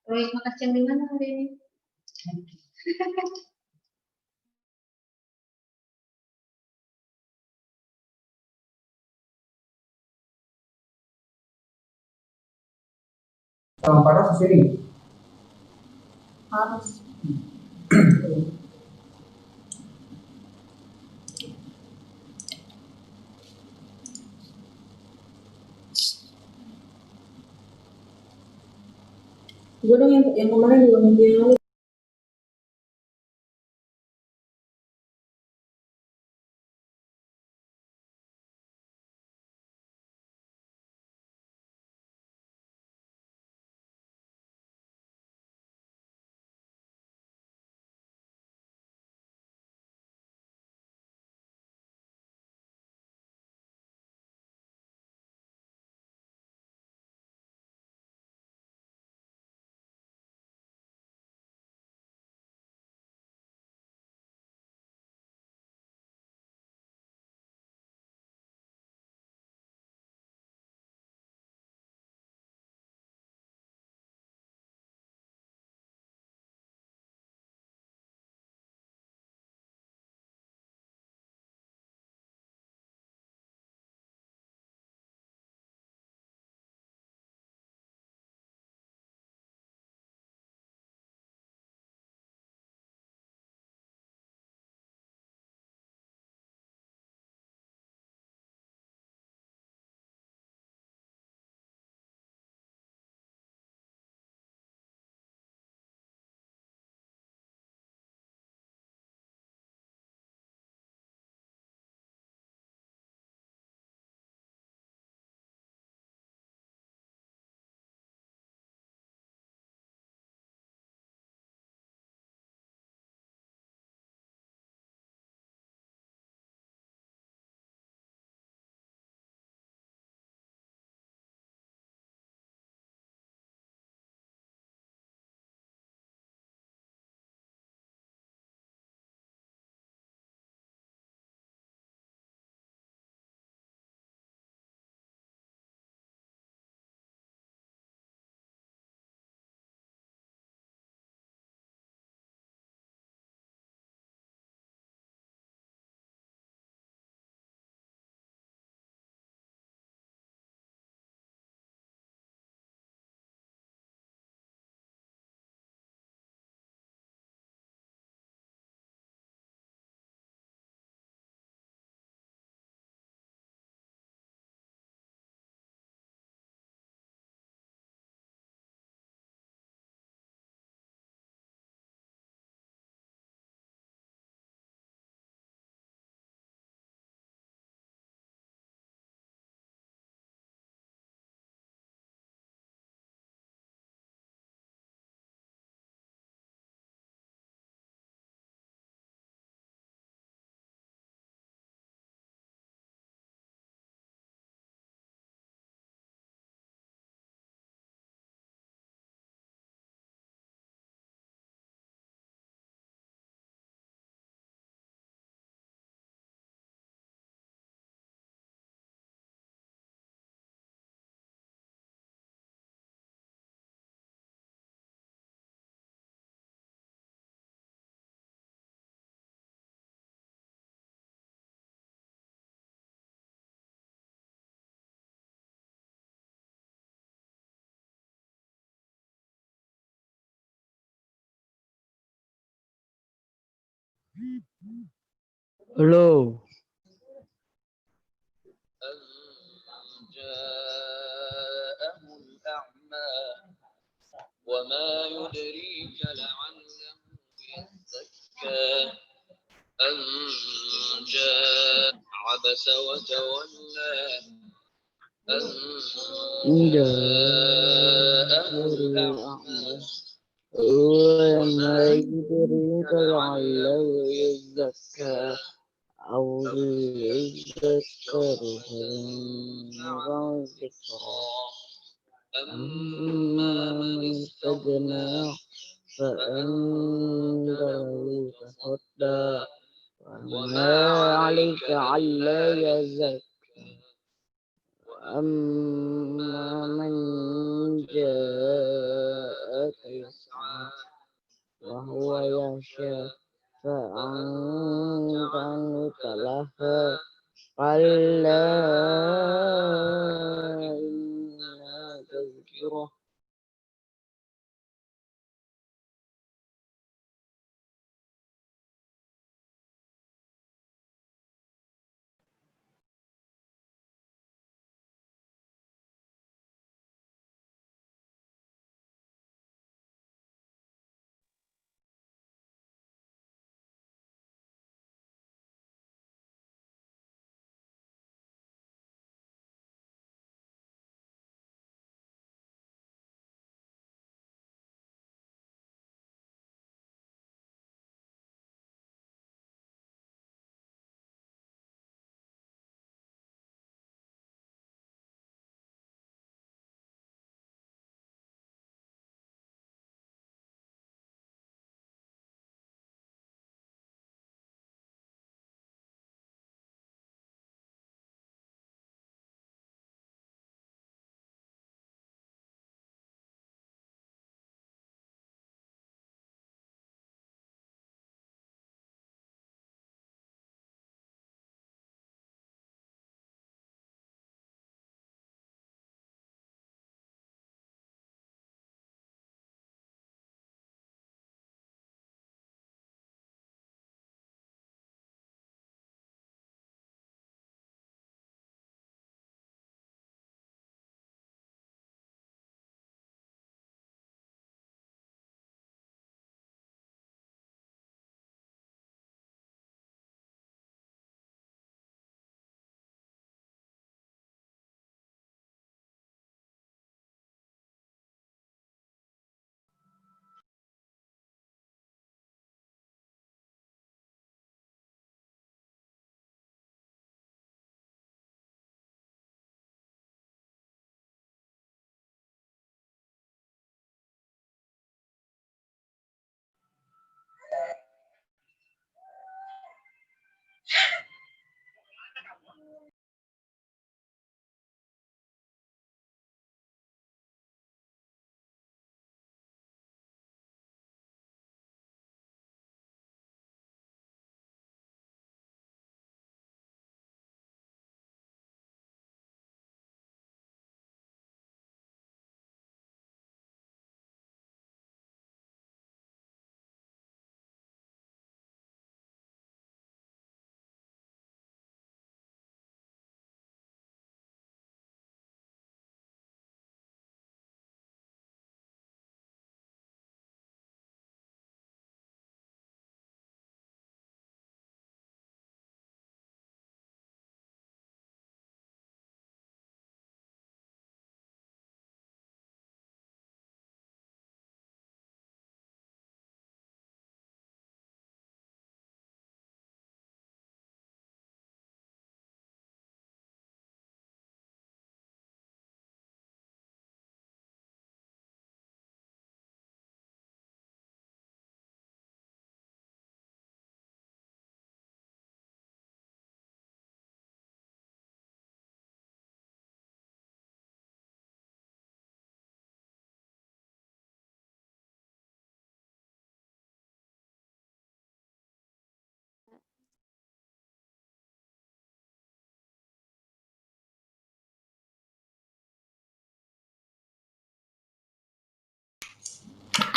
Proyek makan siang di mana hari ini? Sama panas di sini. Harus. Gue dong yang kemarin juga minggu yang lalu. Halo. وما يدريك لعله يزكى أن جاء عبس وتولى أن جاءه الأعمى وما يدريك لعله يزكى أو يذكر فينفع الذكرى أما من استغنى فأنت له تصدى وما عليك ألا يزكى وأما من جاءك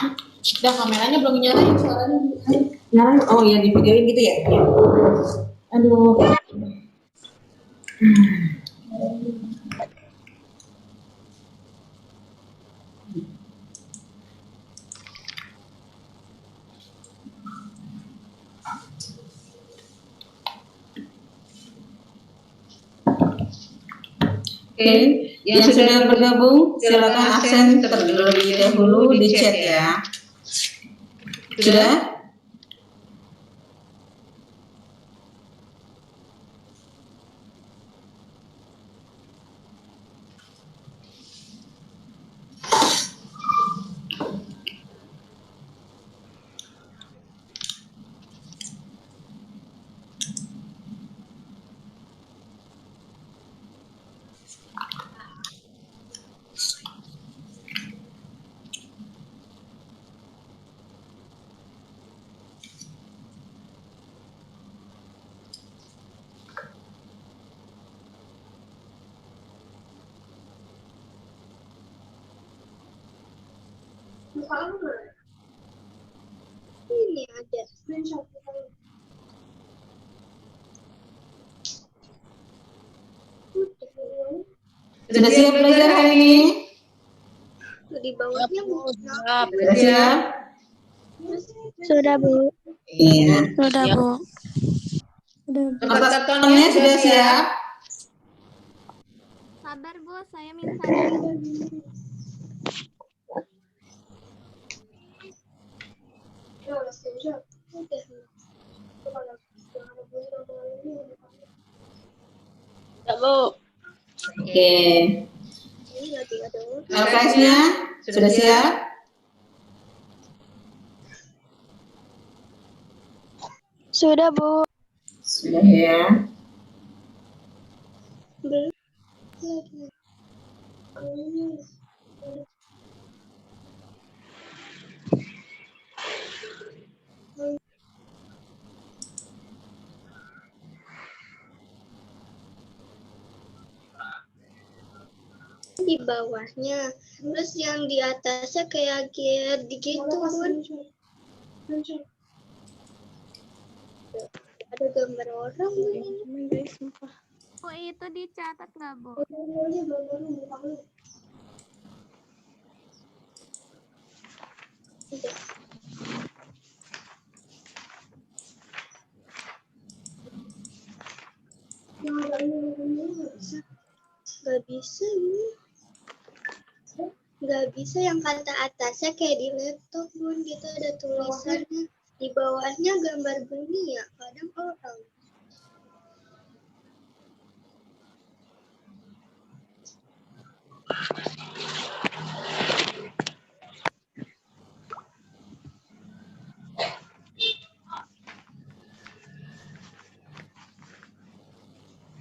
Udah kameranya belum nyalain suaranya. Nyalain. Oh iya di videoin gitu ya. Iya. Aduh. Oke, yang sudah bergabung silakan absen terlebih dahulu di chat ya. Sudah? Ini ada. Sudah siap belajar hari ini? Di bawahnya Siap. Sudah siap? Sudah, Bu. Iya. Sudah, Ya. Bu. Tempat kartonnya sudah siap? Sabar, Bu. Saya minta. Ya, Bu. Oke. LKS-nya sudah siap? Sudah, Bu. Sudah ya. Di bawahnya, terus yang di atasnya kayak gitu, Bun. Ada gambar orang, Bun, ini. Oh, itu dicatat nggak, Bu? Gak bisa ini. Gak bisa yang kata atasnya kayak di laptop, Bun, gitu ada tulisannya. Di bawahnya gambar bunyi ya, kadang orang.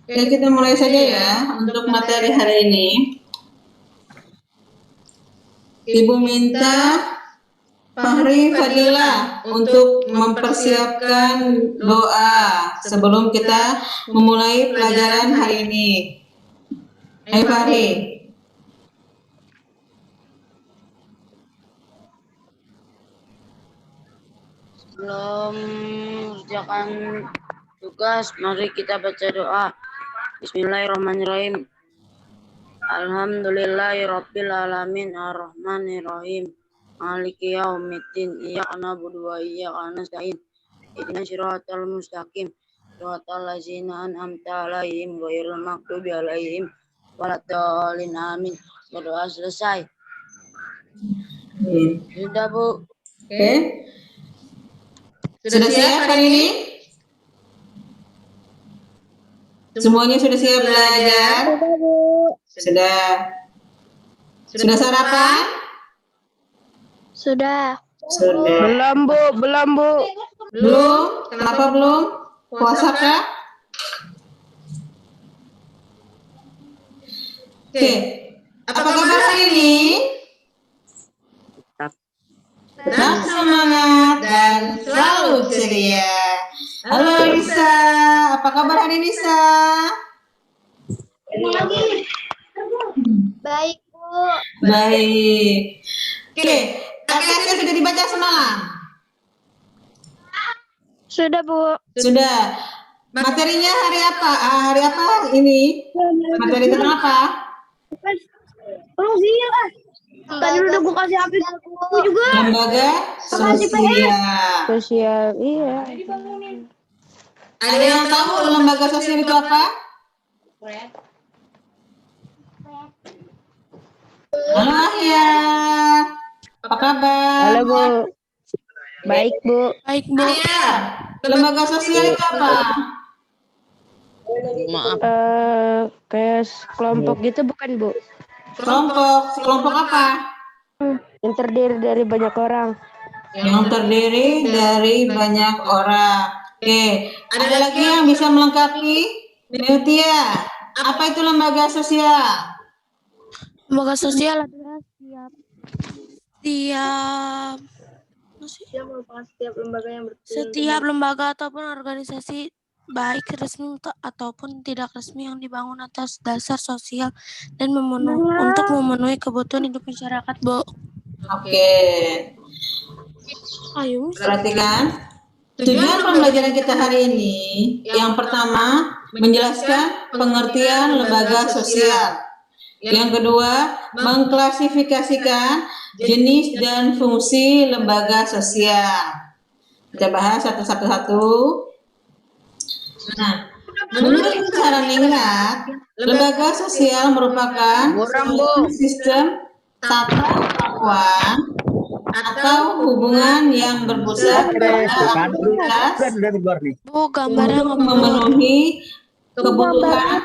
Oke, kita mulai saja ya untuk materi hari ini. Ibu minta Fahri Fadila untuk mempersiapkan doa sebelum kita memulai pelajaran hari ini. Hai Fahri. Sebelum mengerjakan tugas, mari kita baca doa. Bismillahirrahmanirrahim. Alhamdulillahirabbil alamin arrahmanirrahim. Maliki yaumiddin. Iyyaka na'budu wa iyyaka nasta'in. Ihdinas siratal mustaqim. Siratal ladzina an'amta 'alaihim ghairil maghdubi 'alaihim waladdallin. Amin. Berdoa selesai. Sudah, Bu. Oke. Sudah siap hari ini? Semuanya sudah siap belajar? Sudah. Sudah sarapan? Sudah. Sudah. Belum, Bu. Belum? Kenapa belum? Puasa kah? Oke. Apa kabar hari ini? Tetap semangat dan selalu ceria. Halo Nisa, apa kabar hari ini Nisa? Baik, Bu. Baik. Oke, LKS-nya sudah dibaca semalam? Sudah, Bu. Sudah. Materinya hari apa? Hari apa ini? Materi tentang apa? Tadi udah gue kasih HP juga. Lembaga sosial. Sosial, iya. Ada yang tahu lembaga sosial itu apa? Halo Ahyar, apa kabar? Halo, Bu. Baik, Bu. Baik, Bu. Ahyar, lembaga sosial itu apa? Maaf. Kayak kelompok gitu bukan, Bu? Kelompok apa? Yang terdiri dari banyak orang. Yang terdiri dari banyak orang. Oke, ada lagi yang bisa melengkapi? Neutia, apa itu lembaga sosial? Lembaga sosial adalah setiap lembaga ataupun organisasi baik resmi ataupun tidak resmi yang dibangun atas dasar sosial dan untuk memenuhi kebutuhan hidup masyarakat, Bu. Oke, Ayo. perhatikan. Tujuan pembelajaran kita hari ini, yang pertama, menjelaskan pengertian lembaga sosial. Yang kedua, mengklasifikasikan jenis dan fungsi lembaga sosial. Kita bahas satu-satu. Nah, menurut cara Ningrat, lembaga sosial merupakan sistem tata keuangan atau hubungan yang berpusat pada aktivitas Bu, gambarnya untuk memenuhi kebutuhan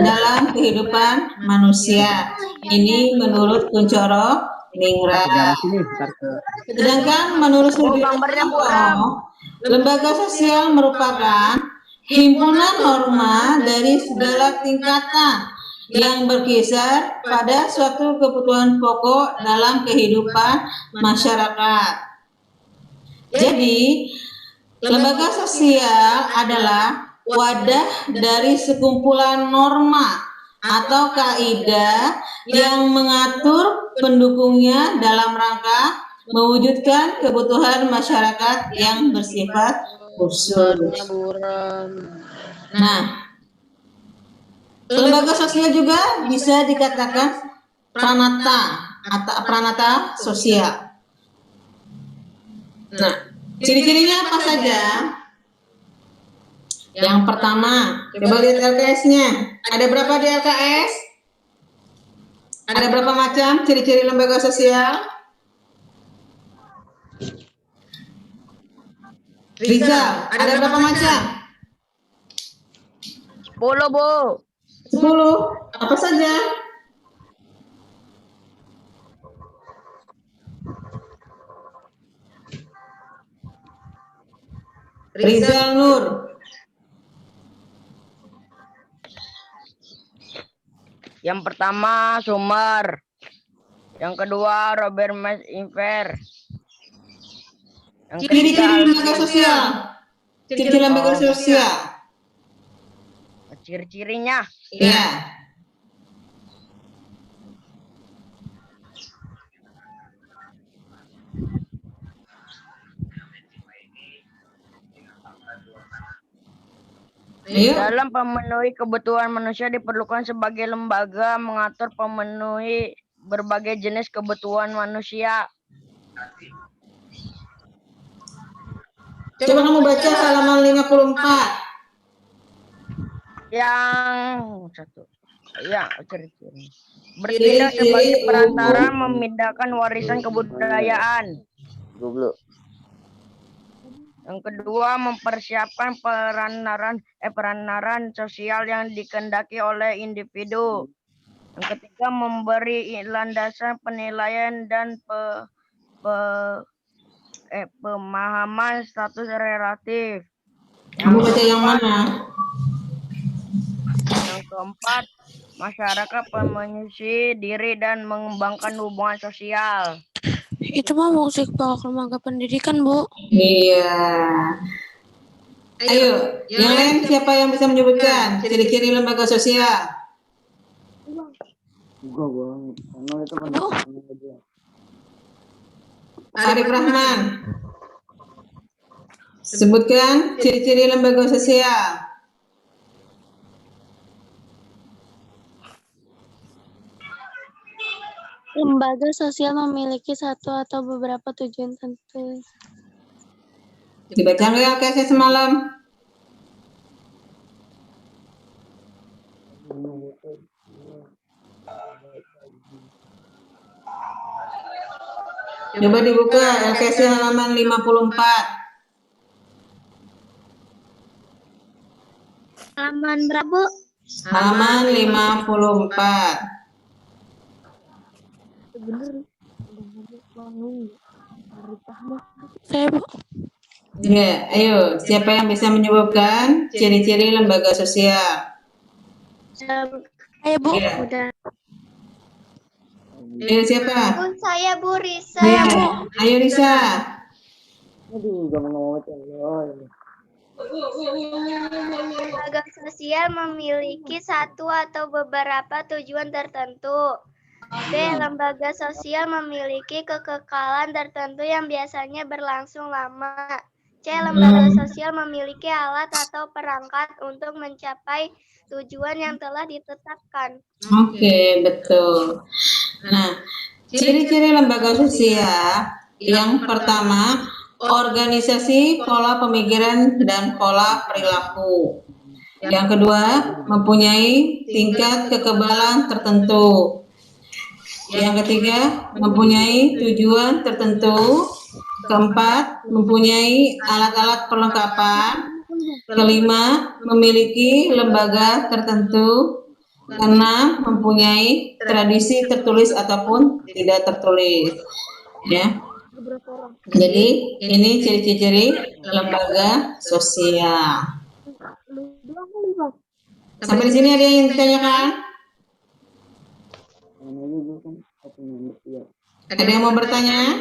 dalam kehidupan manusia. Ini menurut Kuncoro Ningrat. Sedangkan menurut Sudirmanto, lembaga sosial merupakan himpunan norma dari segala tingkatan yang berkisar pada suatu kebutuhan pokok dalam kehidupan masyarakat. Jadi, lembaga sosial adalah wadah dari sekumpulan norma atau kaidah yang mengatur pendukungnya dalam rangka mewujudkan kebutuhan masyarakat yang bersifat khusus. Nah, lembaga sosial juga bisa dikatakan pranata sosial. Nah, ciri-cirinya apa saja? Yang pertama, coba lihat LKS-nya. Ada berapa di LKS? Ada berapa macam ciri-ciri lembaga sosial? Rizal, ada berapa macam? 10, Bu. 10. Apa saja? Rizal Nur. Yang pertama Sumber. Yang kedua Robert Mas Inver. Yang Ciri-ciri ketiga lembaga sosial. Ciri-ciri lembaga sosial. ciri-cirinya. Iya. Ayo. Dalam memenuhi kebutuhan manusia diperlukan sebagai lembaga mengatur pemenuhi berbagai jenis kebutuhan manusia. Coba kamu baca halaman 54. Yang satu. Ya, ciri-ciri. Bertindak sebagai perantara memindahkan warisan kebudayaan. Yang kedua, mempersiapkan peranan sosial yang dikehendaki oleh individu. Yang ketiga, memberi landasan penilaian dan pemahaman status relatif. Kamu baca yang mana? Yang keempat, masyarakat menyisi diri dan mengembangkan hubungan sosial. Itu mah fungsi kepala lembaga pendidikan, Bu. Iya. Ayo, yang lain siapa yang bisa menyebutkan ciri-ciri lembaga sosial? Arif Rahman. Sebutkan ciri-ciri lembaga sosial. Lembaga sosial memiliki satu atau beberapa tujuan tertentu. Dibaca nggak LKS semalam? Coba dibuka LKS halaman 54. Halaman berapa? Halaman 54. Saya, Bu. Ya, ayo, siapa yang bisa menyebutkan ciri-ciri lembaga sosial? Ayo, Bu. Ya. Udah. Ayo, siapa? Saya Bu Risa. Ya, ayo Risa. Lembaga sosial memiliki satu atau beberapa tujuan tertentu. B. Lembaga sosial memiliki kekekalan tertentu yang biasanya berlangsung lama. C. Lembaga sosial memiliki alat atau perangkat untuk mencapai tujuan yang telah ditetapkan. Oke, betul. Nah, ciri-ciri lembaga sosial yang pertama, organisasi, pola pemikiran, dan pola perilaku. Yang kedua, mempunyai tingkat kekebalan tertentu. Yang ketiga, mempunyai tujuan tertentu. Keempat, mempunyai alat-alat perlengkapan. Kelima, memiliki lembaga tertentu. Keenam, mempunyai tradisi tertulis ataupun tidak tertulis. Ya. Jadi, ini ciri-ciri lembaga sosial. Sampai di sini ada yang ditanyakan? Ada yang mau bertanya?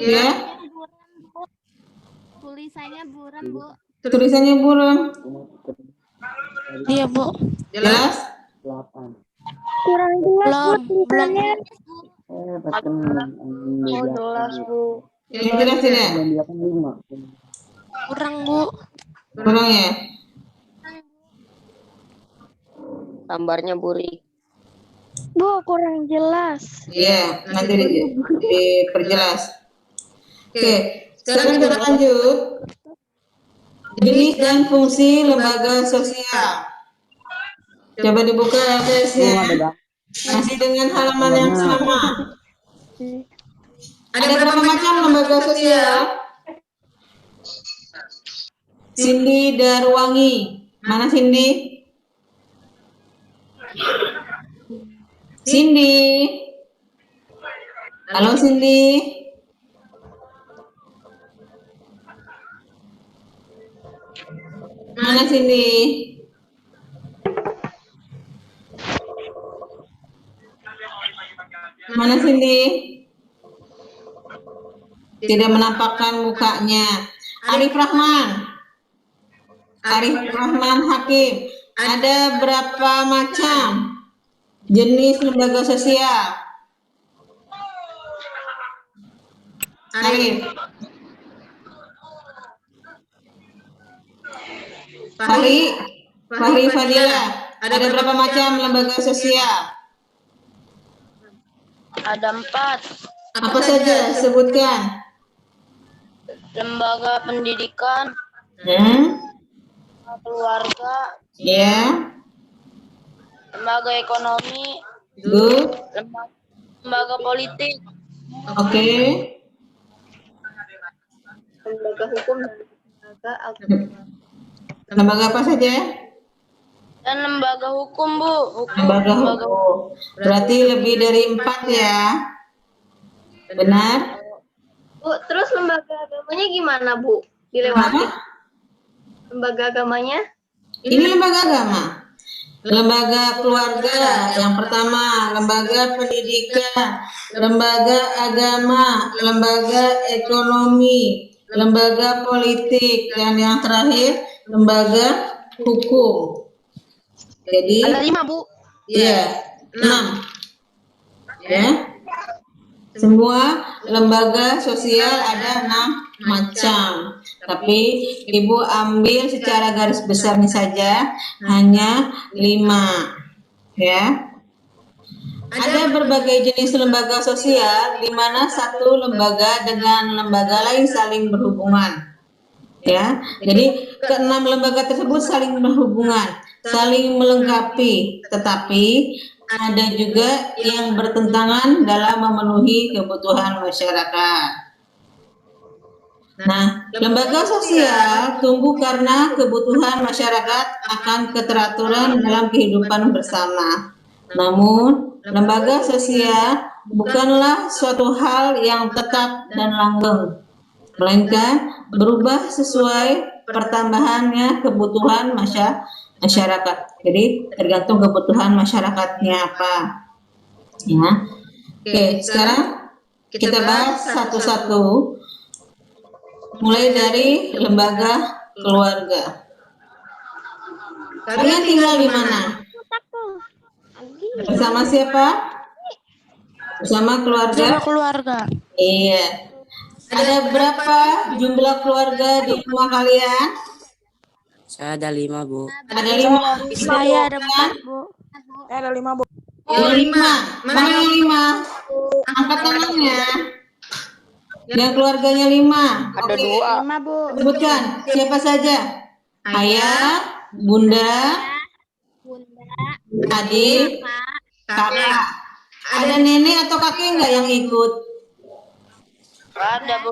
Ya. Tulisannya buram, Bu. Tulisannya buram. Iya, Bu. Jelas? Kurang jelas, Belum. jelas, Bu. Yang jelas tidak? Kurang, Bu. Kurang ya? Gambarnya burik. Bu, kurang jelas. Iya, nanti diperjelas. Oke, sekarang kita lanjut. Jenis dan fungsi lembaga sosial. Coba dibuka LKS-nya. Masih dengan halaman yang sama. Ada berapa macam lembaga sosial? Cindy Darwangi. Mana Cindy? Cindy. Halo Cindy. Mana Cindy? Mana Cindy? Tidak menampakkan mukanya. Arif Rahman. Arif Rahman Hakim. Ada berapa macam jenis lembaga sosial? Arif. Fahri Fadila. Ada berapa macam lembaga sosial? Ada 4. Apa saja? Sebutkan. Lembaga pendidikan, keluarga, Ya. lembaga ekonomi, Good. lembaga politik, Oke. lembaga hukum, Lembaga apa saja? dan lembaga hukum, Bu. Lembaga hukum. Berarti lebih dari 4 ya. Benar? Bu, terus lembaga agamanya gimana, Bu? Dilewati Apa? lembaga agamanya? Ini lembaga agama. Lembaga keluarga yang pertama, lembaga pendidikan, lembaga agama, lembaga ekonomi, lembaga politik, dan yang terakhir lembaga hukum. Jadi Ada 5, Bu. iya, 6. Ya. Semua lembaga sosial ada 6 macam. Tapi Ibu ambil secara garis besarnya saja hanya 5. Ya. Ada berbagai jenis lembaga sosial di mana satu lembaga dengan lembaga lain saling berhubungan. Ya. Jadi keenam lembaga tersebut saling berhubungan, saling melengkapi, tetapi ada juga yang bertentangan dalam memenuhi kebutuhan masyarakat. Nah, lembaga sosial tumbuh karena kebutuhan masyarakat akan keteraturan dalam kehidupan bersama. Namun, lembaga sosial bukanlah suatu hal yang tetap dan langgeng, melainkan berubah sesuai pertambahannya kebutuhan masyarakat. Jadi, tergantung kebutuhan masyarakatnya apa. Ya. Oke, sekarang kita bahas satu-satu. Mulai dari lembaga keluarga. Kalian tinggal di mana? Bersama siapa? Bersama keluarga? Sama keluarga. Iya. Ada berapa jumlah keluarga di rumah kalian? Saya ada 5, Bu. Ada 5. Saya ada 4, Bu. Ada 5, Bu. Yang 5. Mana yang 5? Angkat tangannya. Yang keluarganya 5. Ada 2. Sebutkan siapa saja? Ayah, bunda, adik, kakak. Ada nenek atau kakek nggak yang ikut? Ada, Bu.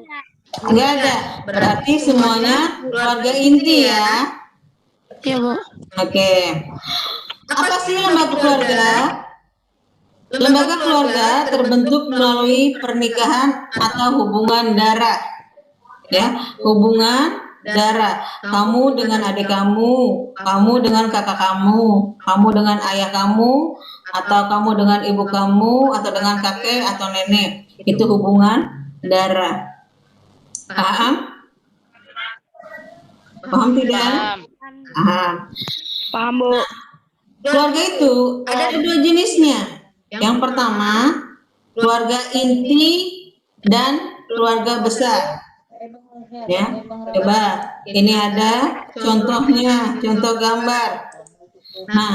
Nggak ada. Berarti semuanya keluarga inti ya. Iya, Bu. Oke. Apa sih lembaga keluarga? Lembaga keluarga terbentuk melalui pernikahan atau hubungan darah. Ya, hubungan darah. Kamu dengan adik kamu, kamu dengan kakak kamu, kamu dengan ayah kamu, atau kamu dengan ibu kamu, atau dengan kakek atau nenek. Itu hubungan darah. Paham? Paham tidak? Paham. Paham, Bu. Keluarga itu ada 2 jenisnya. Yang pertama, keluarga inti dan keluarga besar. Ya, coba ini ada contohnya, contoh gambar. Nah,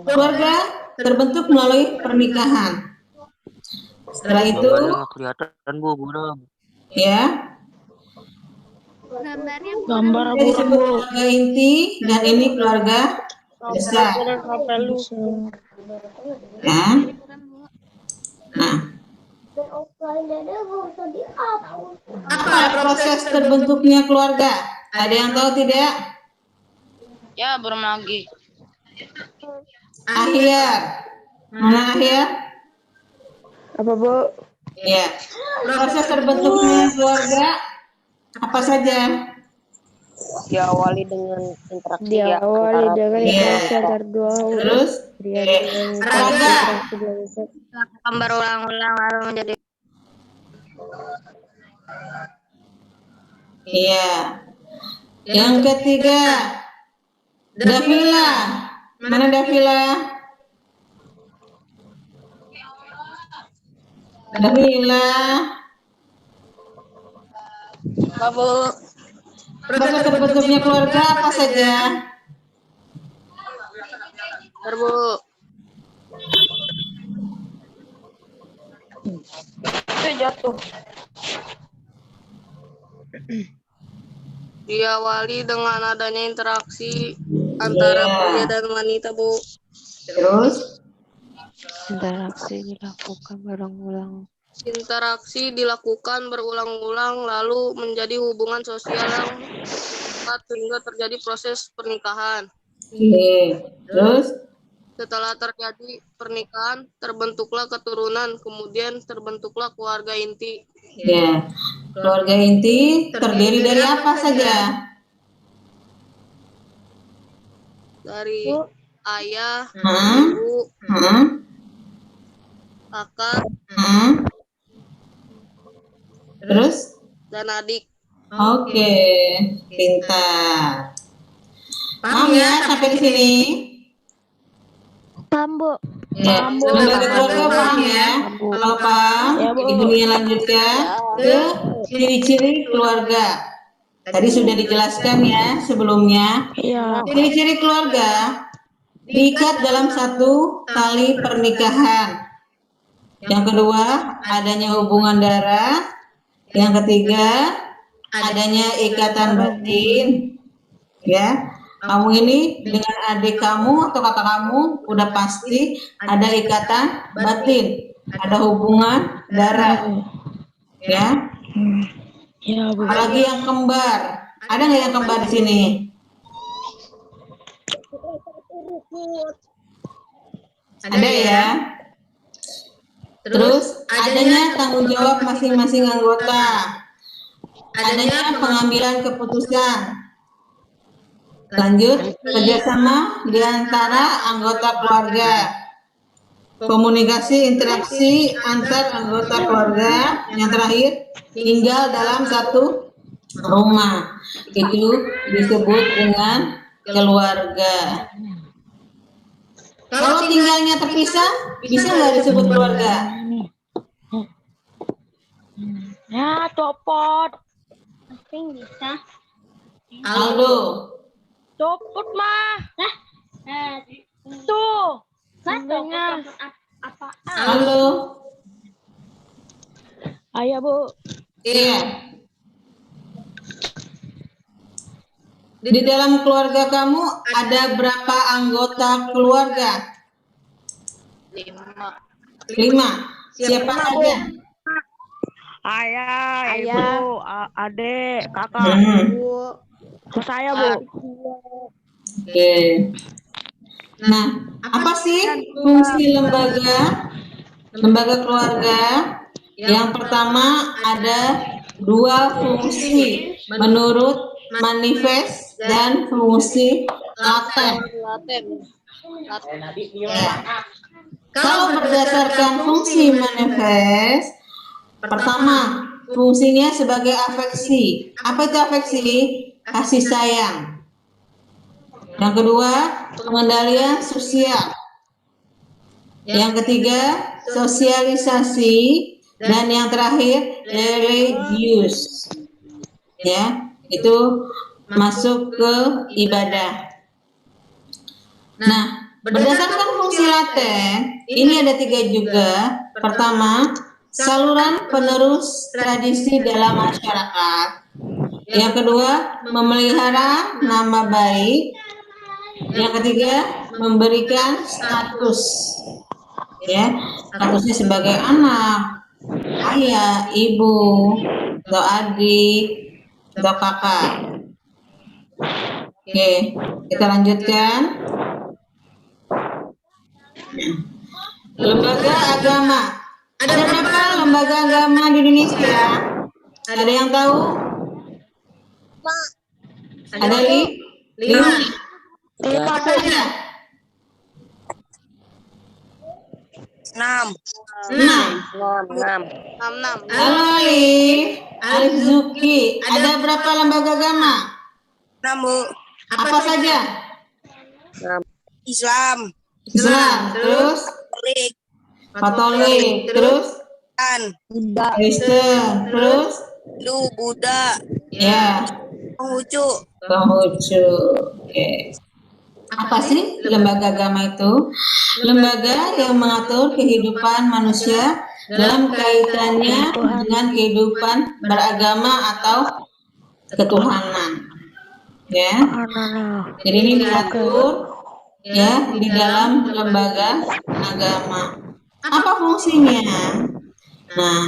keluarga terbentuk melalui pernikahan. Setelah itu, Gambarnya nggak kelihatan, Bu, buram. ya, Gambarnya Gambar kita disebut keluarga inti dan ini keluarga besar. Ya. Nah, apa proses terbentuknya keluarga? Ada yang tahu tidak? Ya, belum lagi. Ahyar. Mana Ahyar? Apa, Bu? Ya. Proses terbentuknya keluarga apa saja? Diawali dengan interaksi Diawali dengan Iya. interaksi antar dua Terus pria eh, dengan olahraga. interaksi biasa. berulang-ulang lalu menjadi Iya. Yang ketiga, Davila. Mana Davila? Davila. Bu. Proses terbentuknya keluarga apa saja? Bu. Jatuh. Diawali dengan adanya interaksi antara Iya. pria dan wanita, Bu. Terus Interaksi dilakukan berulang-ulang. Interaksi dilakukan berulang-ulang lalu menjadi hubungan sosial yang kuat sehingga terjadi proses pernikahan. oke. Terus Setelah terjadi pernikahan, terbentuklah keturunan, kemudian terbentuklah keluarga inti. ya, keluarga inti terdiri dari apa saja? Dari ayah, Hmm? ibu, Hmm? kakak, Hmm? Terus? dan adik. Oke, pintar. Paham ya sampai di sini? Paham, Bu? Ya, lembaga keluarga paham ya? Kalau paham, Ya, Bu. Ibu Nia lanjutkan ke ciri-ciri keluarga. Tadi sudah dijelaskan ya sebelumnya. Iya. Ciri-ciri keluarga diikat dalam satu tali pernikahan. Yang kedua, adanya hubungan darah. Yang ketiga, adanya ikatan batin. Ya, kamu ini dengan adik kamu atau kakak kamu udah pasti ada ikatan batin, ada hubungan darah. Ya, Iya, Bu. apalagi yang kembar. Ada nggak yang kembar di sini? Ada ya. Terus adanya tanggung jawab masing-masing anggota. Adanya pengambilan keputusan. Lanjut, kerjasama di antara anggota keluarga. Komunikasi interaksi antar anggota keluarga. Yang terakhir, tinggal dalam satu rumah. Itu disebut dengan keluarga. Kalau tinggalnya terpisah, bisa nggak disebut keluarga? Ya, copot. Bisa. Aldo, Copot mah. Tuh. Sebenarnya. Aldo, Ayah, Bu. iya. Di dalam keluarga kamu ada berapa anggota keluarga? 5. Siapa saja? Ayah, Ayah. ibu, adik, kakak, Hmm. terus saya, Bu. Oke. Nah, apa sih fungsi lembaga keluarga? Yang pertama ada 2 fungsi menurut manifest dan fungsi laten. Ya. Kalau berdasarkan fungsi manifest, pertama fungsinya sebagai afeksi. Apa itu afeksi? Kasih sayang. Yang kedua, pengendalian sosial. Yang ketiga, sosialisasi. Dan yang terakhir, religius. Ya, itu masuk ke ibadah. Nah, berdasarkan fungsi laten, ini ada 3 juga. Pertama, saluran penerus tradisi dalam masyarakat. Yang kedua, memelihara nama baik. Yang ketiga, memberikan status. Ya, statusnya sebagai anak, ayah, ibu, atau adik, atau kakak. Oke, kita lanjutkan. Lembaga agama. Ada berapa lembaga agama di Indonesia? Ada yang tahu? Ada 5. Apa saja? 6. 6. 6. Halo Alif Zuki. Ada berapa lembaga agama? 6, Bu. Apa saja? Islam, Islam, terus Katolik, terus Kristen, terus Hindu, Buddha, ya Konghucu. Oke. Apa sih lembaga agama itu? Lembaga yang mengatur kehidupan manusia dalam kaitannya dengan kehidupan beragama atau ketuhanan. Ya. Jadi ini diatur ya di dalam lembaga agama. Apa fungsinya? Nah,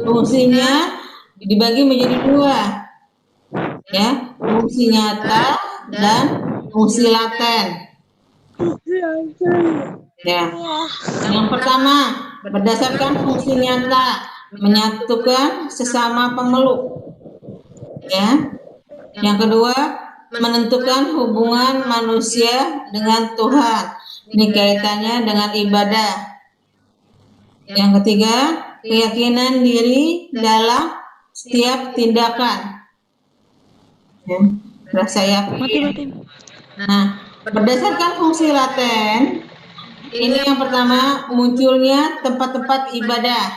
fungsinya dibagi menjadi 2. Ya, fungsi nyata dan fungsi laten. Ya. Yang pertama, berdasarkan fungsi nyata, menyatukan sesama pemeluk. Ya. Yang kedua, menentukan hubungan manusia dengan Tuhan. Ini kaitannya dengan ibadah. Yang ketiga, keyakinan diri dalam setiap tindakan. Ya, rasa yakin. Nah, berdasarkan fungsi laten, Ini yang pertama, munculnya tempat-tempat ibadah.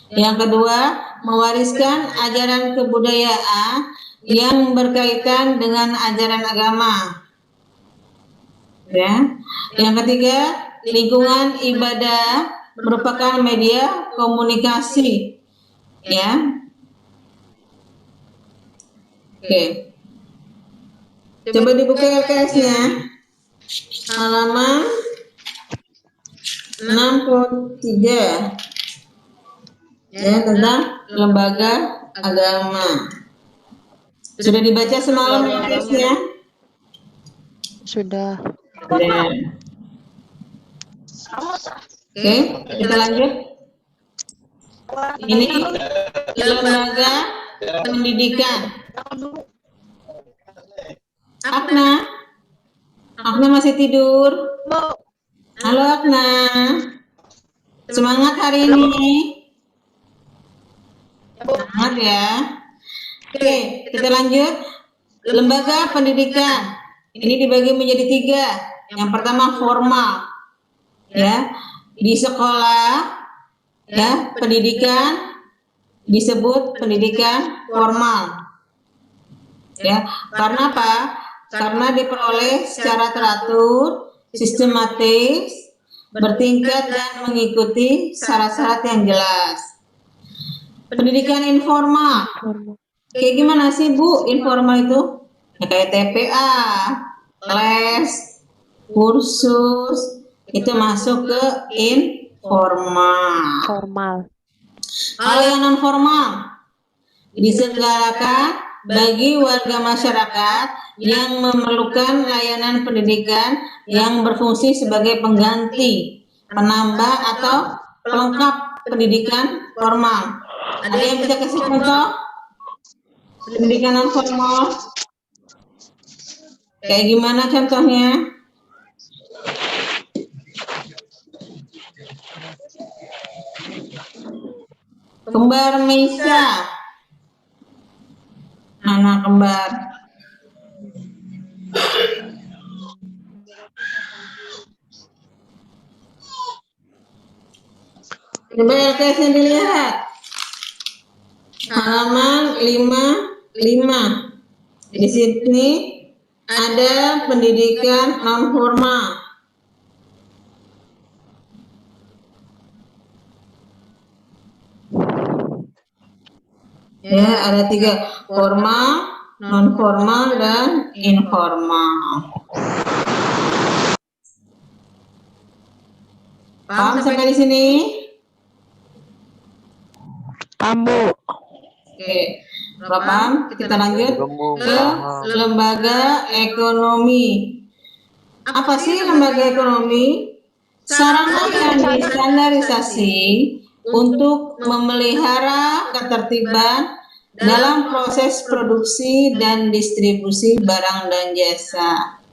Yang kedua, mewariskan ajaran kebudayaan yang berkaitan dengan ajaran agama. Ya. Yang ketiga, lingkungan ibadah merupakan media komunikasi. Ya. Oke. Coba dibuka LKS-nya. Halaman 63. Ya, tentang lembaga agama. Sudah dibaca semalam LKS-nya? Sudah. Sudah. Oke, kita lanjut. Ini lembaga pendidikan. Akna masih tidur? Halo Akna, semangat hari ini. Semangat ya. Oke, kita lanjut. Lembaga pendidikan ini dibagi menjadi 3. Yang pertama formal, ya, di sekolah, ya, pendidikan disebut pendidikan formal. Ya, karena apa? Karena diperoleh secara teratur, sistematis, bertingkat dan mengikuti syarat-syarat yang jelas. Pendidikan informal, kayak gimana sih Bu informal itu? Ya, kayak TPA, les, kursus, itu masuk ke informal. Formal. Kalau yang non formal diselenggarakan bagi warga masyarakat yang memerlukan layanan pendidikan yang berfungsi sebagai pengganti, penambah atau pelengkap pendidikan formal. Ada yang bisa kasih contoh pendidikan non formal? Kayak gimana contohnya? Kembar Meisa, anak kembar. Coba LKS-nya dilihat. Halaman 55. Di sini ada pendidikan non formal. Ya, ada 3, formal, non formal, dan informal. Paham sampai di sini? Ambu. Oke, kalau paham, kita lanjut ke lembaga ekonomi. Apa sih lembaga ekonomi? Sarana yang distandarisasi untuk memelihara ketertiban dalam proses produksi dan distribusi barang dan jasa.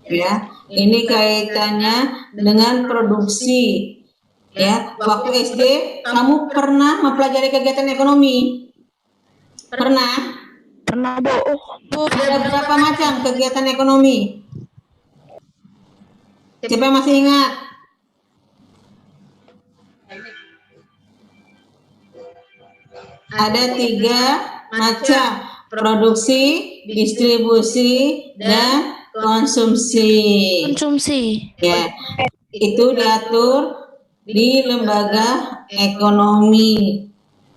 Ya, ini kaitannya dengan produksi. Ya, waktu SD kamu pernah mempelajari kegiatan ekonomi? Pernah? Pernah, Bu. Ada berapa macam kegiatan ekonomi? Siapa yang masih ingat? Ada 3 macam: produksi, distribusi, dan konsumsi. Ya, itu diatur di lembaga ekonomi,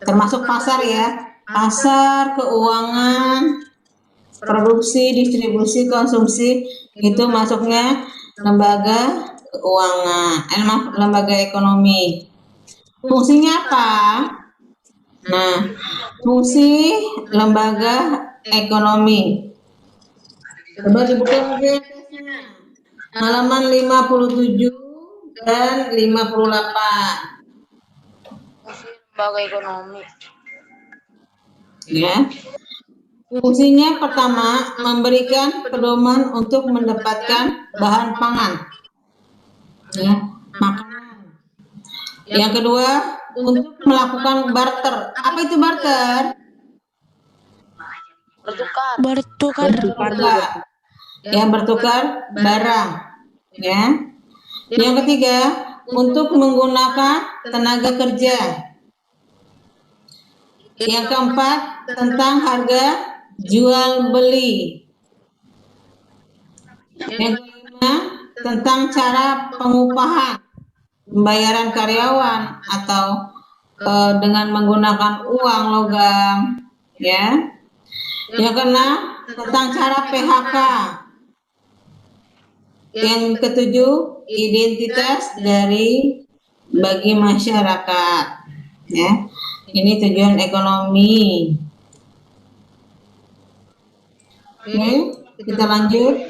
termasuk pasar ya, pasar, keuangan, produksi, distribusi, konsumsi, itu masuknya lembaga keuangan, lembaga ekonomi. Fungsinya apa? Nah, fungsi lembaga ekonomi. Coba dibuka lagi halaman 57 dan 58. Lembaga ekonomi. Ya. Fungsinya pertama, memberikan pedoman untuk mendapatkan bahan pangan. Ya, makanan. Yang kedua, untuk melakukan barter. Apa itu barter? Bertukar. Ya, bertukar barang. Ya. Yang ketiga, untuk menggunakan tenaga kerja. Yang keempat, tentang harga jual beli. Yang kelima, tentang cara pengupahan, pembayaran karyawan atau dengan menggunakan uang logam, ya. Yang keenam, tentang cara PHK. Yang ketujuh, identitas dari bagi masyarakat, ya. Ini tujuan ekonomi. Oke, kita lanjut.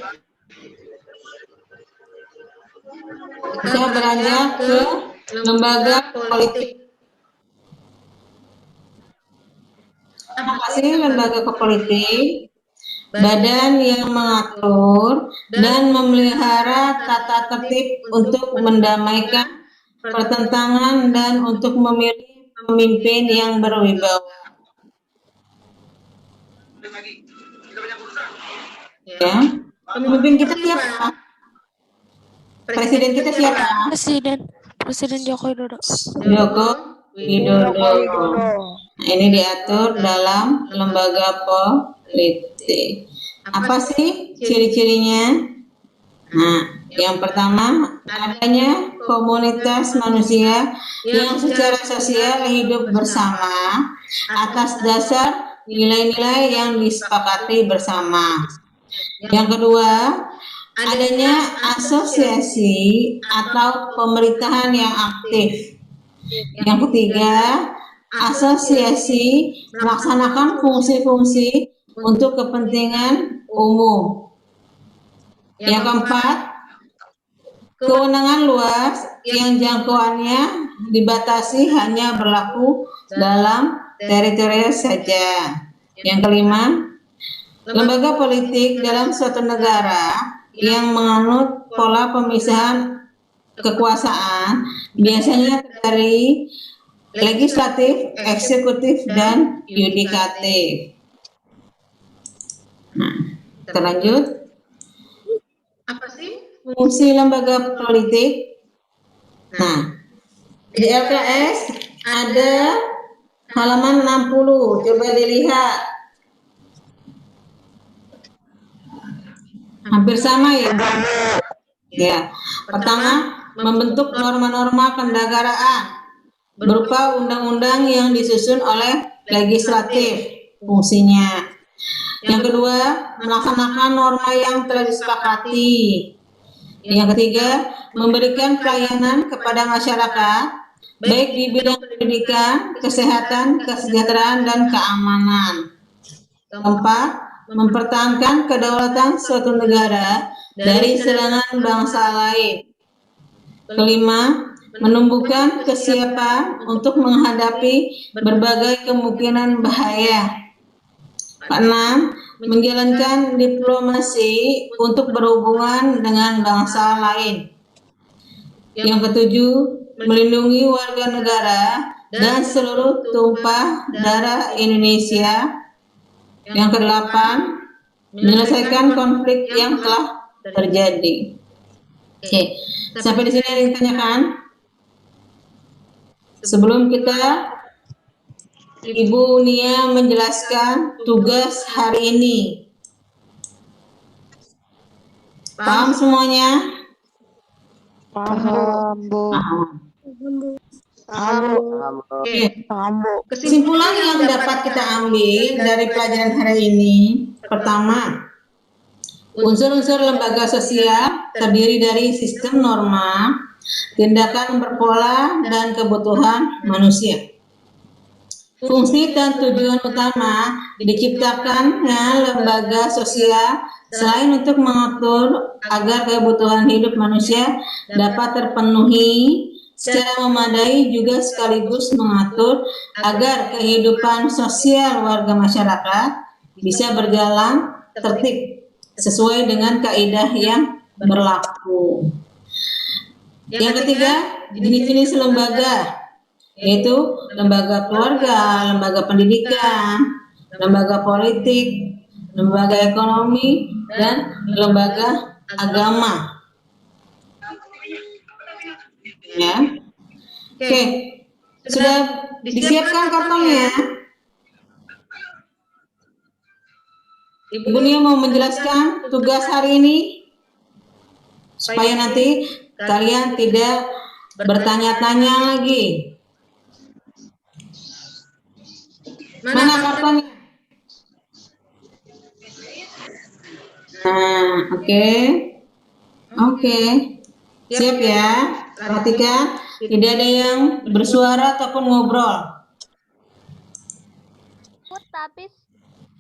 Kita beranjak ke lembaga politik. Apa sih lembaga politik? Badan yang mengatur dan memelihara tata tertib untuk mendamaikan pertentangan dan untuk memilih pemimpin yang berwibawa. Ya, pemimpin kita siapa? Presiden kita siapa? Presiden Joko Widodo. Joko Widodo. Nah, ini diatur dalam lembaga politik. Apa sih ciri-cirinya? Nah, yang pertama, adanya komunitas manusia yang secara sosial hidup bersama atas dasar nilai-nilai yang disepakati bersama. Yang kedua, adanya asosiasi atau pemerintahan yang aktif. Yang ketiga, asosiasi melaksanakan fungsi-fungsi untuk kepentingan umum. Yang keempat, kewenangan luas yang jangkauannya dibatasi hanya berlaku dalam teritori saja. Yang kelima, lembaga politik dalam suatu negara yang menganut pola pemisahan kekuasaan biasanya dari legislatif, eksekutif, dan yudikatif. Nah, kita lanjut. Apa sih fungsi lembaga politik? Nah, di LKS ada halaman 60. Coba dilihat. Hampir sama ya. Ya. Pertama, membentuk norma-norma kenegaraan berupa undang-undang yang disusun oleh legislatif fungsinya. Yang kedua, melaksanakan norma yang telah disepakati. Yang ketiga, memberikan pelayanan kepada masyarakat, baik di bidang pendidikan, kesehatan, kesejahteraan, dan keamanan. Keempat, mempertahankan kedaulatan suatu negara dari serangan bangsa lain. Kelima, menumbuhkan kesiapan untuk menghadapi berbagai kemungkinan bahaya. Keenam, menjalankan diplomasi untuk berhubungan dengan bangsa lain. Yang ketujuh, melindungi warga negara dan seluruh tumpah darah Indonesia. Yang kedelapan, menyelesaikan konflik yang telah terjadi. Oke, sampai di sini ada yang ditanyakan? Sebelum kita Ibu Nia menjelaskan tugas hari ini. Paham semuanya? Paham, Bu. Oke. Kesimpulan yang dapat kita ambil dari pelajaran hari ini, pertama, unsur-unsur lembaga sosial terdiri dari sistem norma, tindakan berpola, dan kebutuhan manusia. Fungsi dan tujuan utama diciptakannya lembaga sosial selain untuk mengatur agar kebutuhan hidup manusia dapat terpenuhi secara memadai, juga sekaligus mengatur agar kehidupan sosial warga masyarakat bisa berjalan tertib sesuai dengan kaidah yang berlaku. Yang ketiga, jenis-jenis lembaga, yaitu lembaga keluarga, lembaga pendidikan, lembaga politik, lembaga ekonomi, dan lembaga agama. Ya. Oke. Sudah disiapkan kartonnya? Ibu Nia mau menjelaskan tugas hari ini supaya nanti kalian tidak bertanya-tanya lagi. Mana kartonnya? Nah, oke. Siap ya. Perhatikan, tidak ada yang bersuara ataupun ngobrol. Tapi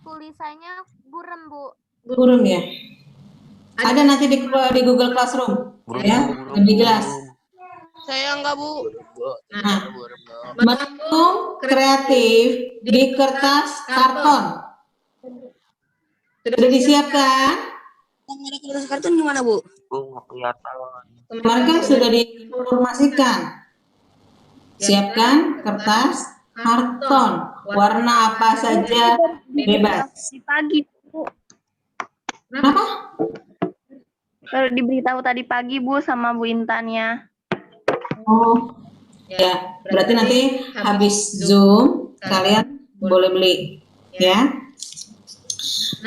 tulisannya buram, Bu. Burung ya. Ada nanti di Google Classroom, ya, lebih jelas. Saya enggak, Bu. Nah, mendukung kreatif di kertas karton. Sudah disiapkan? Kertas karton gimana, Bu? Kemarin kan sudah diinformasikan. Siapkan kertas karton. Warna apa saja bebas. Pagi, Bu. Kenapa? Diberitahu tadi pagi, Bu, sama Bu Intannya. Oh, ya. Berarti nanti habis Zoom kalian boleh beli, ya.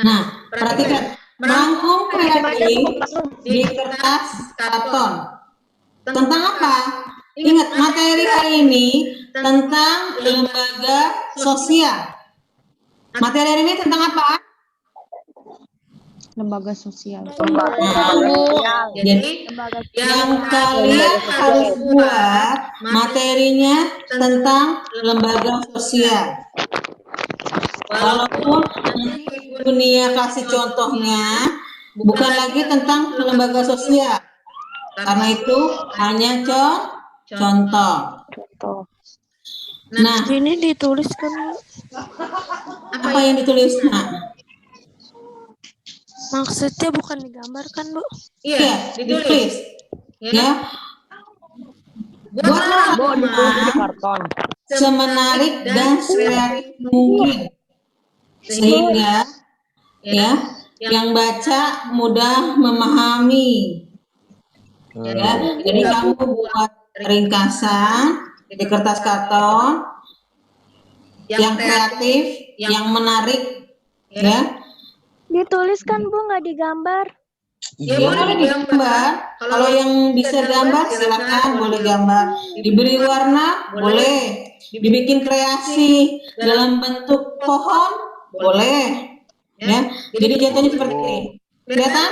Nah, perhatikan. Merangkum kreatif di kertas karton. Tentang apa? Ingat, materi hari ini tentang lembaga sosial. Materi hari ini tentang apa? Lembaga sosial. Nah, jadi yang kalian harus buat materinya tentang lembaga sosial. Walaupun nanti dunia kasih contohnya bukan lagi tentang lembaga sosial, karena itu hanya contoh. Nah, Ini dituliskan, Bu. apa yang ditulis? Nah, Maksudnya bukan digambarkan, Bu. iya, ditulis. Ya, buatlah halaman semenarik dan kreatif mungkin, sehingga ya yang baca mudah memahami. Ya, jadi kamu buat ringkasan di kertas karton yang kreatif, yang menarik, ya. Dituliskan, Bu, nggak digambar. Ya boleh digambar. Kalau yang bisa gambar silakan boleh gambar. Diberi warna boleh. Dibikin kreasi dalam bentuk pohon boleh. Ya. Jadi jatuhnya seperti ini. Kelihatan?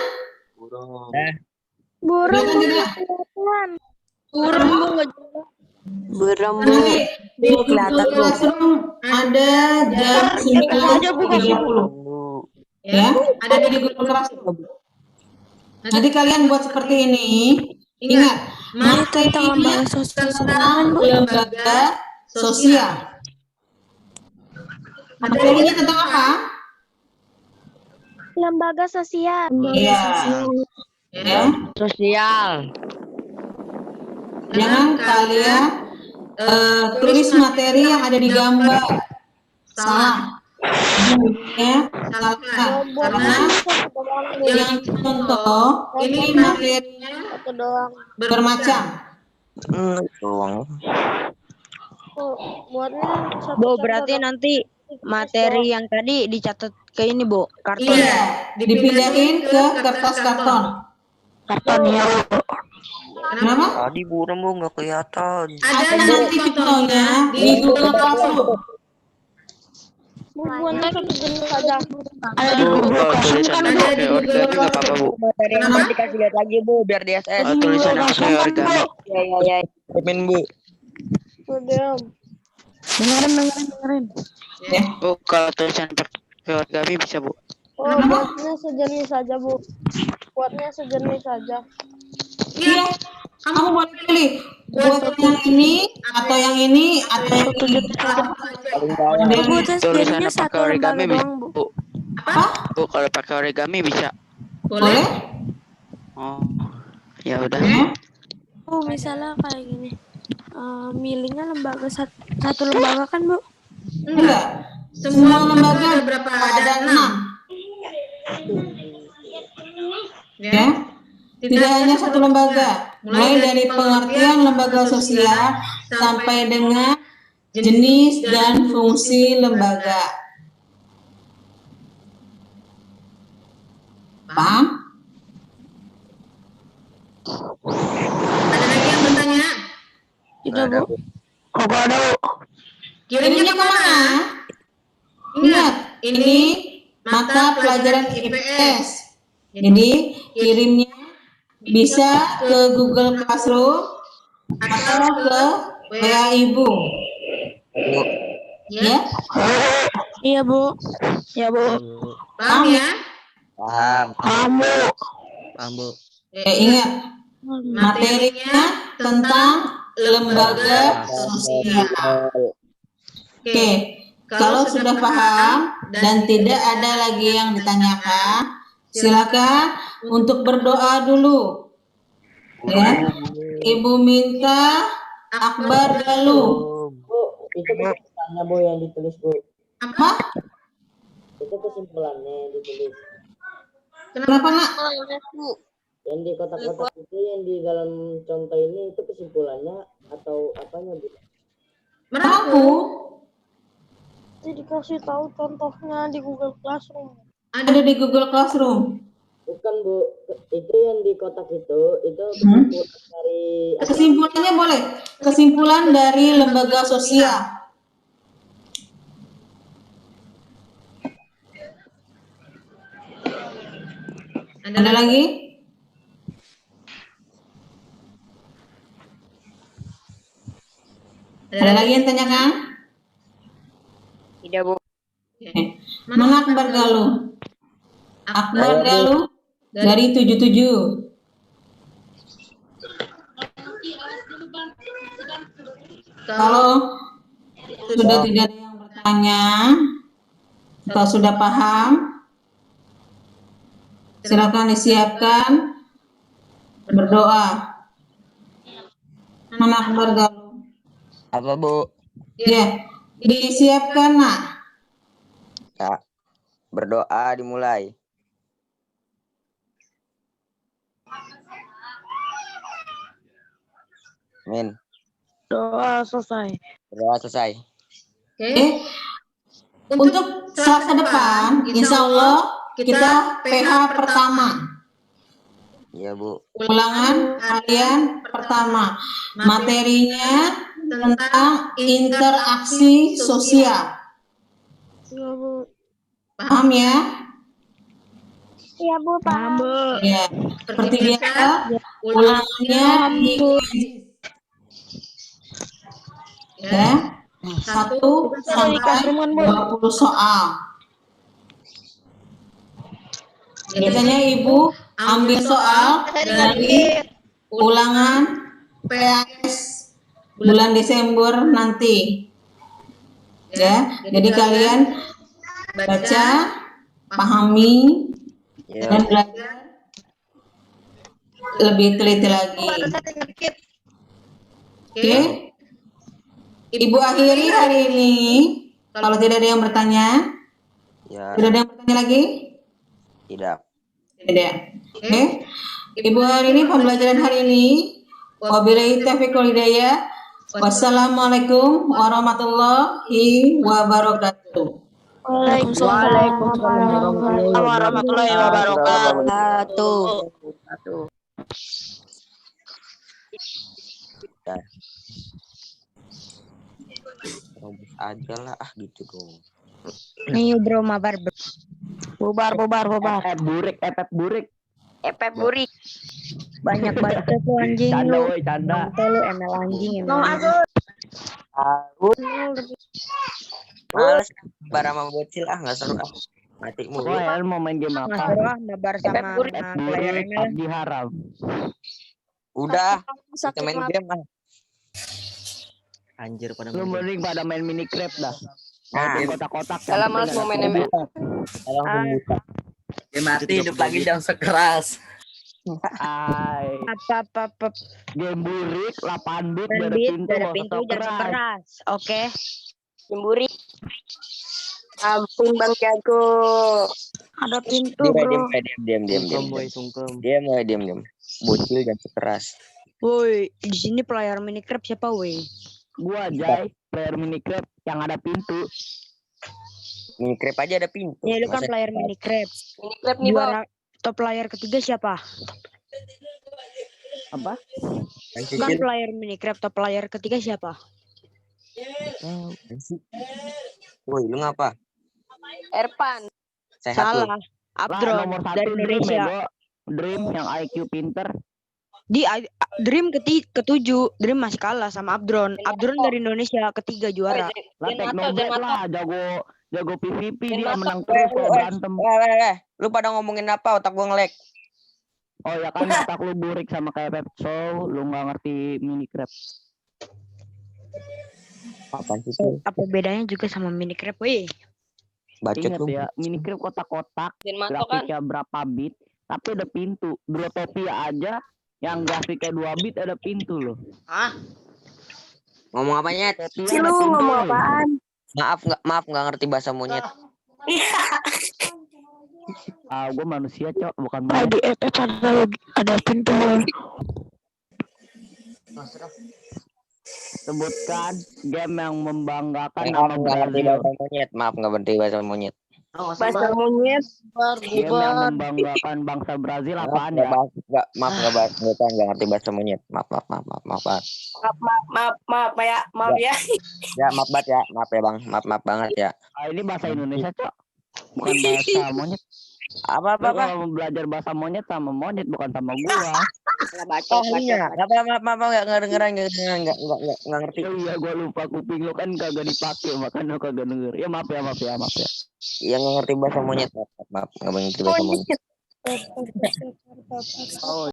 Burung, Kelihatan tidak? Nanti di Google Classroom ada jam 9.30. Ya, ada di Google Classroom. Nanti kalian buat seperti ini. Ingat, materinya tentang lembaga sosial. Materinya tentang apa? lembaga sosial. Iya. Ya. Sosial. Jangan kalian tulis materi yang ada di gambar. Salah. Ya, salah. Karena yang contoh ini materinya bermacam. Bu, berarti nanti materi yang tadi dicatat ke ini, Bu, karton. Iya, dipindahin ke kertas karton. Kartonnya. Kenapa? Tadi buram, Bu, nggak kelihatan. Ada nanti contohnya di Google Classroom. Buatnya satu jenis saja. Bu, kalau tulisannya pakai origami nggak apa-apa, Bu. Materi yang tadi kasih lihat lagi, Bu, biar di SS. Kalau tulisannya pakai origami. Ya. Amin, Bu. Dengerin. Ya. Bu, kalau tulisan pakai origami bisa, Bu. Buatnya sejenis saja, Bu. Buatnya sejenis saja. Iya, kamu boleh pilih buat yang ini atau yang ini atau yang ini. Buatnya Tulisannya jadinya pakai satu origami lembaga bisa, doang, Bu. Bu. Apa? Bu, kalau pakai origami bisa. Boleh? Oh, ya udah. Bu, misalnya kayak gini. Milihnya lembaga satu lembaga kan, Bu? Enggak. Semua lembaga ada berapa? Ada 6. Ya. Tidak hanya satu lembaga. mulai dari pengertian lembaga sosial sampai dengan jenis dan fungsi lembaga. Paham? Ada lagi yang bertanya? Tidak, Bu. Kirimnya kemana? Ingat, ini mata pelajaran IPS. Jadi, kirimnya bisa ke Google Classroom atau ke WA Ibu. Ya? Iya, Bu. Ya, Bu. Paham ya? Paham, Bu. Ingat, materinya tentang lembaga sosial. Oke, kalau sudah paham dan tidak ada lagi yang ditanyakan, silakan untuk berdoa dulu. Ya, Ibu minta Akbar dulu. Itu kesimpulannya Bu yang ditulis Bu. Apa? Itu kesimpulannya yang ditulis. Kenapa nak? Yang di kotak-kotak itu yang di dalam contoh ini itu kesimpulannya atau apanya Bu? Aku Jadi dikasih tahu contohnya di Google Classroom. ada di Google Classroom. Bukan Bu, itu yang di kotak itu kesimpulan dari Kesimpulannya boleh. Kesimpulan dari lembaga sosial. Ada lagi? Ada lagi yang tanyakan? Tidak, Bu. Mana Akbar Galuh? Akbar Galuh dari 77. Kalau sudah tidak ada yang bertanya atau sudah paham, silakan disiapkan berdoa. Mana Akbar Galuh? Apa, Bu? Ya, disiapkan nak. Ya. Berdoa dimulai. Amin. Doa selesai. Berdoa selesai. Oke. Untuk Selasa depan, insya Allah kita PH pertama. Iya, Bu. Ulangan harian pertama. Materinya tentang interaksi sosial. Iya, Bu. Paham ya? Iya, Bu, paham. Ya. Seperti biasa, ulangannya di ya. 1 sampai 20 soal. Biasanya Ibu ambil soal dari ulangan PAS bulan Desember nanti. Ya, jadi kalian baca, pahami, dan belajar lebih teliti lagi. Oke, Ibu akhiri hari ini. Kalau tidak ada yang bertanya, Ya, tidak ada yang bertanya lagi? tidak. Tidak. Oke, Ibu hari ini pembelajaran hari ini. Wabillahi taufiq wal hidayah. Wassalamualaikum warahmatullahi wabarakatuh. Waalaikumsalam warahmatullahi wabarakatuh. Robos aja lah, gitu dong. Nih, Bro, mabar. Bubar. Epep burik. Banyak banget tuh anjing lu. Canda. Lu ML anjing, ML anjing. Males bar sama bocil nggak seru ah. Mati mulu. mau main game Nggak seru ah, mabar sama player ML. Diharap. Udah, kita main game ah. Anjir pada Lu main game. mending pada main mini crab dah. Nah, Kotak-kotak. Salah males mau main ML. langsung buta. Mati hidup lagi jangan sekeras. Ay. Apa. Game burik 8 bit Dan dari beat pintu dari nggak pintu usah jangan keras. keras. Oke. Cemburi. Ampun Bang Jago. Ada pintu, Diam, Bro. diam. Sungkem. Diam. Bocil jangan sekeras. Woi, di sini player Minecraft siapa, woi? Gua Jai, player Minecraft yang ada pintu. Minecraft aja ada pintu. Ya, lu kan Masa- player Minecraft. Minecraft nih, Bob. Juara top player ketiga siapa? Apa? Kan Kan Cicil. player Minecraft top player ketiga siapa? Woi, lu ngapa? Erpan. Sehat lu? Salah. Lah, Abdron nomor dari 1 Dream Indonesia. ya, Dream yang IQ pinter. Dream ketujuh. Dream masih kalah sama Abdron. Abdron dari Indonesia ketiga juara. Lah Teknobet lah, jago PVP dia Mato. menang terus kalau berantem. Lu pada ngomongin apa? Otak gua nge-lag. Oh ya kan otak lu burik sama kayak Pepso, lu nggak ngerti Minecraft. Apaan sih itu? Apa bedanya juga sama Minecraft, woi? Bacot Ingat lu. ya, Minecraft kotak-kotak, Dan Mato kan. grafiknya berapa bit, tapi ada pintu. Grotopia aja yang grafiknya 2 bit ada pintu loh. Ngomong apa nyet? Grotopia ada pintu loh. Maaf nggak ngerti bahasa monyet. Ah, gue manusia, Cok, bukan Di monyet. FF ada pintu. Sebutkan game yang membanggakan Maaf nama nggak ngerti Brazil. bahasa monyet. Maaf nggak ngerti bahasa monyet. Bahasa monyet. Game yang membanggakan bangsa Brazil apaan ya? Maaf nggak ngerti bahasa monyet. Maaf. Maaf ya. Ya maaf banget ya. Maaf ya bang. Maaf banget ya. Ah, ini bahasa Indonesia, Cok. Bukan bahasa monyet. Apa? Lu kalau mau belajar bahasa monyet sama monyet, bukan sama gua. Oh iya. Maaf nggak ngerti. Oh iya, gua lupa kuping lu kan kagak dipakai, makanya lu kagak denger. Ya maaf ya. Yang nggak ngerti bahasa monyet. Maaf nggak ngerti bahasa monyet. Oh